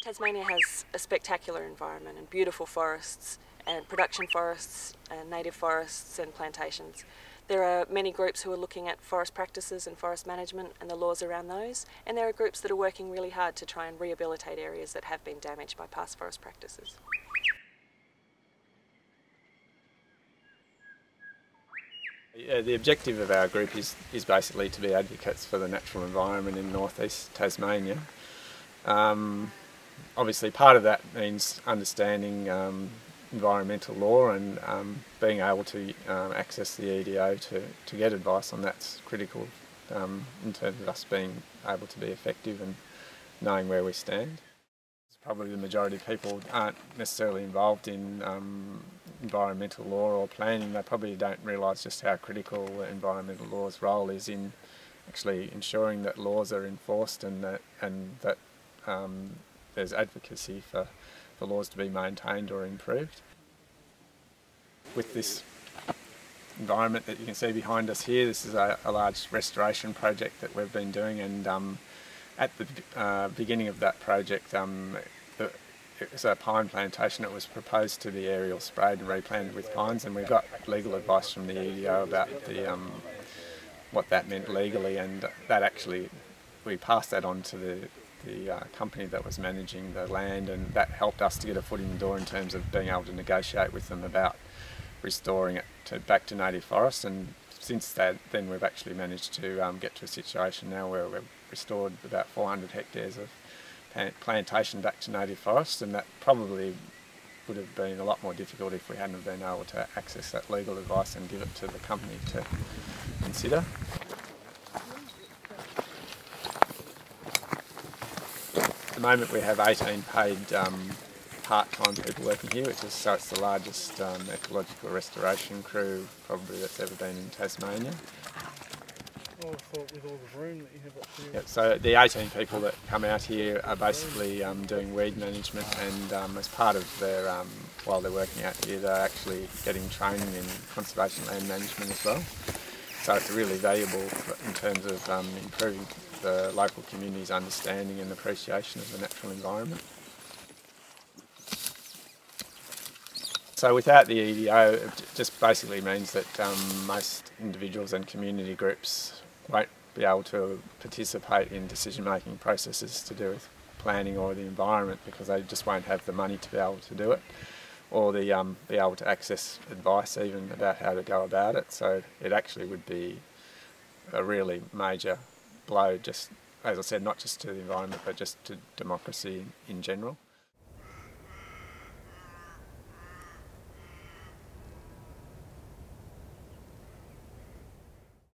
Tasmania has a spectacular environment and beautiful forests and production forests and native forests and plantations. There are many groups who are looking at forest practices and forest management and the laws around those, and there are groups that are working really hard to try and rehabilitate areas that have been damaged by past forest practices. The objective of our group is basically to be advocates for the natural environment in North East Tasmania. Obviously part of that means understanding environmental law and being able to access the EDO to get advice on that's critical in terms of us being able to be effective and knowing where we stand. Probably the majority of people aren't necessarily involved in environmental law or planning. They probably don't realise just how critical environmental law's role is in actually ensuring that laws are enforced and that there's advocacy for laws to be maintained or improved. With this environment that you can see behind us here, this is a large restoration project that we've been doing, and at the beginning of that project it was a pine plantation that was proposed to be aerial sprayed and replanted with pines, and we got legal advice from the EDO about what that meant legally, and that actually we passed that on to the company that was managing the land, and that helped us to get a foot in the door in terms of being able to negotiate with them about restoring it back to native forest. And since then we've actually managed to get to a situation now where we've restored about 400 hectares of plantation back to native forest, and that probably would have been a lot more difficult if we hadn't have been able to access that legal advice and give it to the company to consider. At the moment we have 18 paid part-time people working here, so it's the largest ecological restoration crew probably that's ever been in Tasmania. I thought with all the room that you have up here. Yep, so the 18 people that come out here are basically doing weed management, and as part of their, while they're working out here, they're actually getting training in conservation land management as well. So it's really valuable in terms of improving the local community's understanding and appreciation of the natural environment. So without the EDO, it just basically means that most individuals and community groups won't be able to participate in decision-making processes to do with planning or the environment, because they just won't have the money to be able to do it, or be able to access advice even about how to go about it. So it actually would be a really major blow, just as I said, not just to the environment but just to democracy in general.